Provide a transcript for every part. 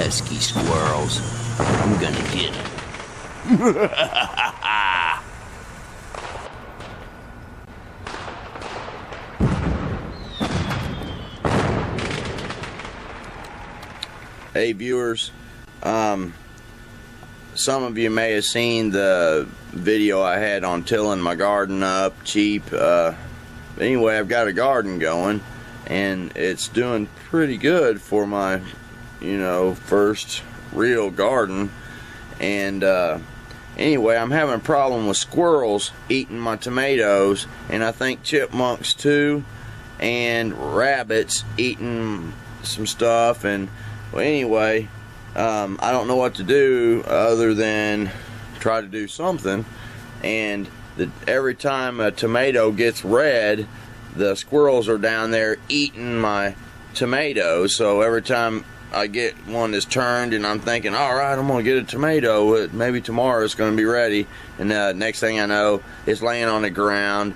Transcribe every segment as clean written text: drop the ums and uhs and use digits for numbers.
pesky squirrels. I'm gonna get them. Hey viewers, some of you may have seen the video I had on tilling my garden up cheap. Anyway, I've got a garden going and it's doing pretty good for my, first real garden. And anyway, I'm having a problem with squirrels eating my tomatoes, and I think chipmunks too, and rabbits eating some stuff. And well, anyway, I don't know what to do other than try to do something. And every time a tomato gets red, the squirrels are down there eating my tomatoes. So every time I get one that's turned and I'm thinking, alright, I'm going to get a tomato, maybe tomorrow it's going to be ready, and next thing I know, it's laying on the ground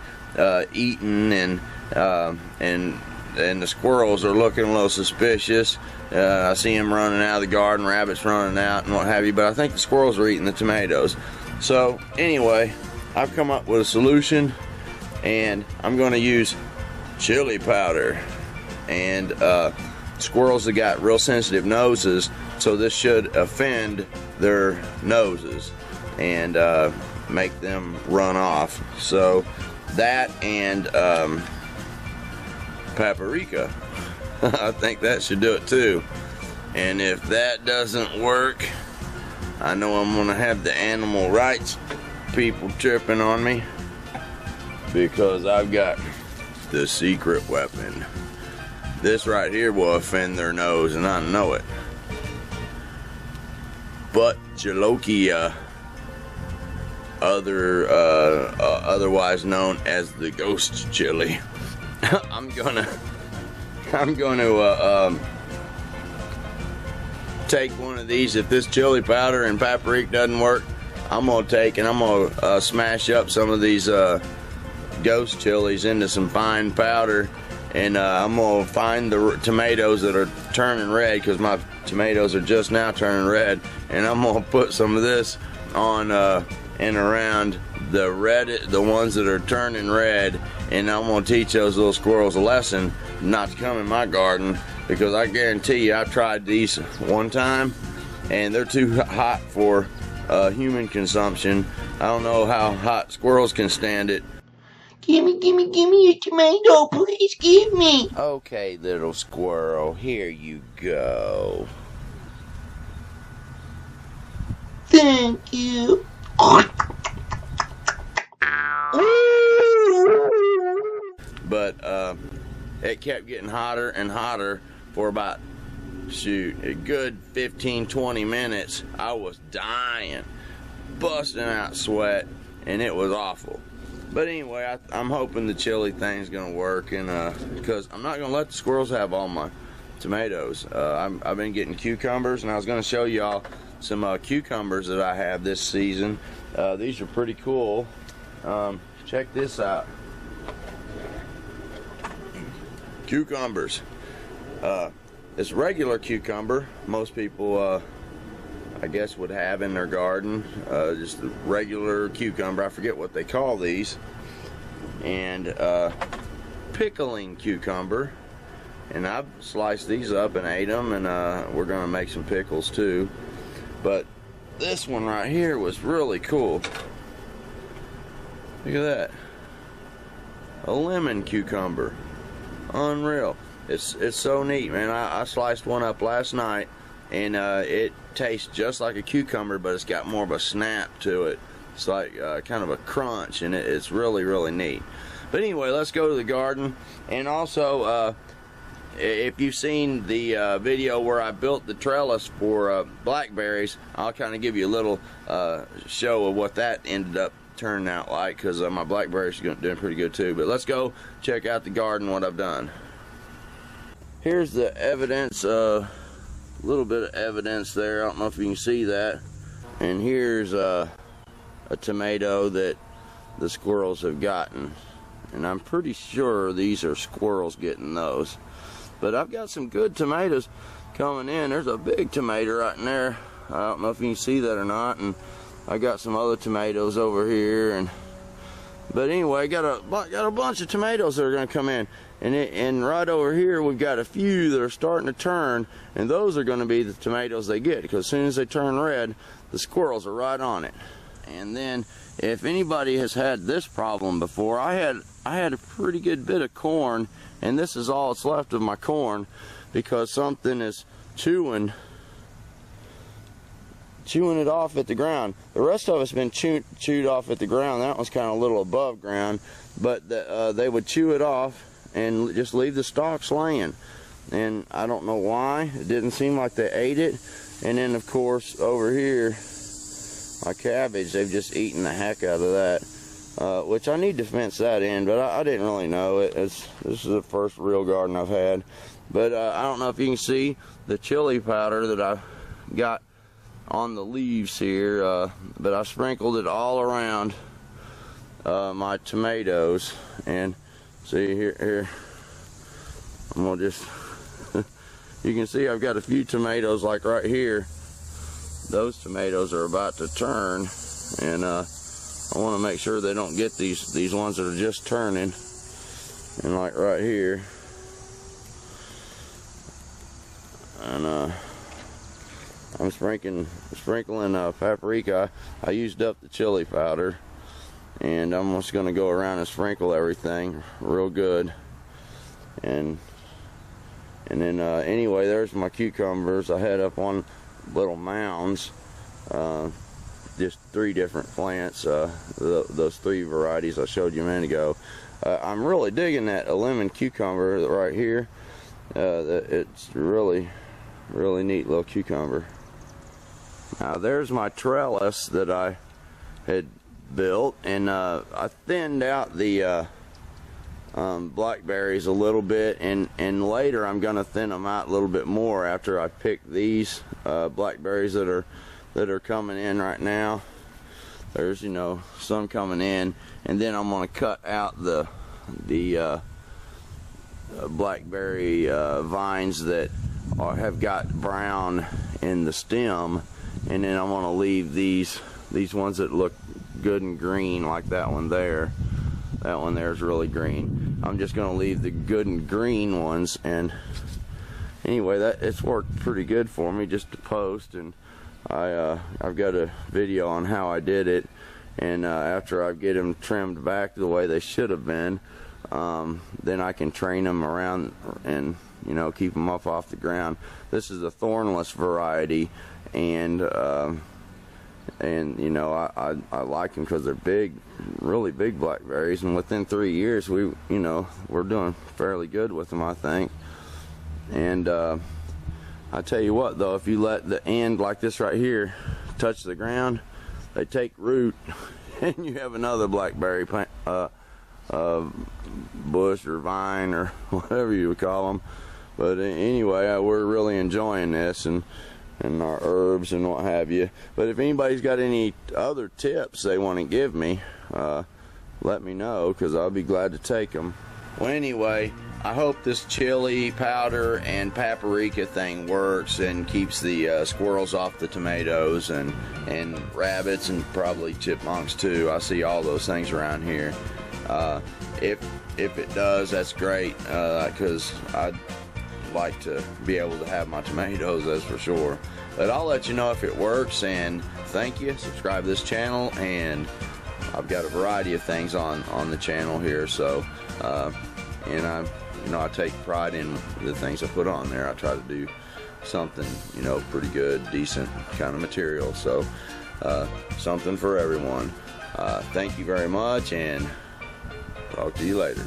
eating, and the squirrels are looking a little suspicious. I see them running out of the garden, rabbits running out and what have you, but I think the squirrels are eating the tomatoes. So anyway, I've come up with a solution, and I'm going to use chili powder. And squirrels have got real sensitive noses, so this should offend their noses and make them run off. So that and paprika, I think that should do it too. And if that doesn't work, I know I'm gonna have the animal rights people tripping on me, because I've got the secret weapon. This right here will offend their nose, and I know it. But Jalokia, otherwise known as the ghost chili, I'm gonna take one of these. If this chili powder and paprika doesn't work, I'm gonna take and I'm gonna smash up some of these ghost chilies into some fine powder, and I'm gonna find the tomatoes that are turning red, because my tomatoes are just now turning red, and I'm gonna put some of this on and around the ones that are turning red, and I'm gonna teach those little squirrels a lesson not to come in my garden, because I guarantee you, I tried these one time and they're too hot for human consumption. I don't know how hot squirrels can stand it. Gimme your tomato, please give me. Okay, little squirrel, here you go. Thank you. But it kept getting hotter and hotter for about, a good 15-20 minutes. I was dying, busting out sweat, and it was awful. But anyway, I'm hoping the chili thing's gonna work, and because I'm not gonna let the squirrels have all my tomatoes. I've been getting cucumbers, and I was gonna show y'all some cucumbers that I have this season. These are pretty cool. Check this out. Cucumbers. It's regular cucumber. Most people, I guess, would have in their garden. Just a regular cucumber. I forget what they call these. And pickling cucumber. And I've sliced these up and ate them, and we're gonna make some pickles too. But this one right here was really cool. Look at that. A lemon cucumber. Unreal. It's so neat, man. I sliced one up last night, and it tastes just like a cucumber, but it's got more of a snap to it. It's like kind of a crunch, and it's really, really neat. But anyway, let's go to the garden. And also, if you've seen the video where I built the trellis for blackberries, I'll kind of give you a little show of what that ended up turning out like, because my blackberries are doing pretty good too. But let's go check out the garden, what I've done. Here's the evidence, a little bit of evidence there. I don't know if you can see that. And here's a tomato that the squirrels have gotten. And I'm pretty sure these are squirrels getting those. But I've got some good tomatoes. coming in. There's a big tomato right in there. I don't know if you can see that or not. And I got some other tomatoes over here. But anyway, got a bunch of tomatoes that are going to come in. And right over here, we've got a few that are starting to turn. And those are going to be the tomatoes they get. Because as soon as they turn red, the squirrels are right on it. And then, if anybody has had this problem before, I had a pretty good bit of corn. And this is all that's left of my corn. Because something is chewing it off at the ground. The rest of it's been chewed off at the ground. That one's kind of a little above ground, but they would chew it off and just leave the stalks laying. And I don't know why. It didn't seem like they ate it. And then of course over here, my cabbage, they've just eaten the heck out of that. Which I need to fence that in, but I didn't really know. This is the first real garden I've had. But I don't know if you can see the chili powder that I got on the leaves here, but I sprinkled it all around my tomatoes. And see here I'm gonna just you can see I've got a few tomatoes like right here. Those tomatoes are about to turn, and I want to make sure they don't get these ones that are just turning. And like right here, and I'm sprinkling paprika. I used up the chili powder, and I'm just going to go around and sprinkle everything real good. And then anyway, there's my cucumbers. I had up on little mounds, just 3 different plants, those 3 varieties I showed you a minute ago. I'm really digging that lemon cucumber right here. It's really neat little cucumber. Now there's my trellis that I had built, and I thinned out the blackberries a little bit, and later I'm going to thin them out a little bit more after I pick these blackberries that are coming in right now. There's some coming in, and then I'm going to cut out the blackberry vines that have got brown in the stem. And then I'm going to leave these ones that look good and green, like that one there. That one there is really green. I'm just going to leave the good and green ones. And anyway, it's worked pretty good for me just to post. And I've got a video on how I did it. And after I get them trimmed back the way they should have been, then I can train them around and keep them up off the ground. This is a thornless variety. And I like them because they're big, really big blackberries, and within 3 years we're doing fairly good with them, I think. And I tell you what though, if you let the end like this right here touch the ground, they take root, and you have another blackberry plant, bush or vine or whatever you would call them. But anyway, we're really enjoying this, and our herbs and what have you. But if anybody's got any other tips they want to give me, let me know, because I'll be glad to take them. Well, anyway, I hope this chili powder and paprika thing works and keeps the squirrels off the tomatoes, and rabbits, and probably chipmunks too. I see all those things around here. If it does, that's great, because I'd like to be able to have my tomatoes, that's for sure. But I'll let you know if it works, and thank you. Subscribe to this channel, and I've got a variety of things on the channel here. So and I take pride in the things I put on there. I try to do something pretty good, decent kind of material. So something for everyone. Thank you very much, and talk to you later.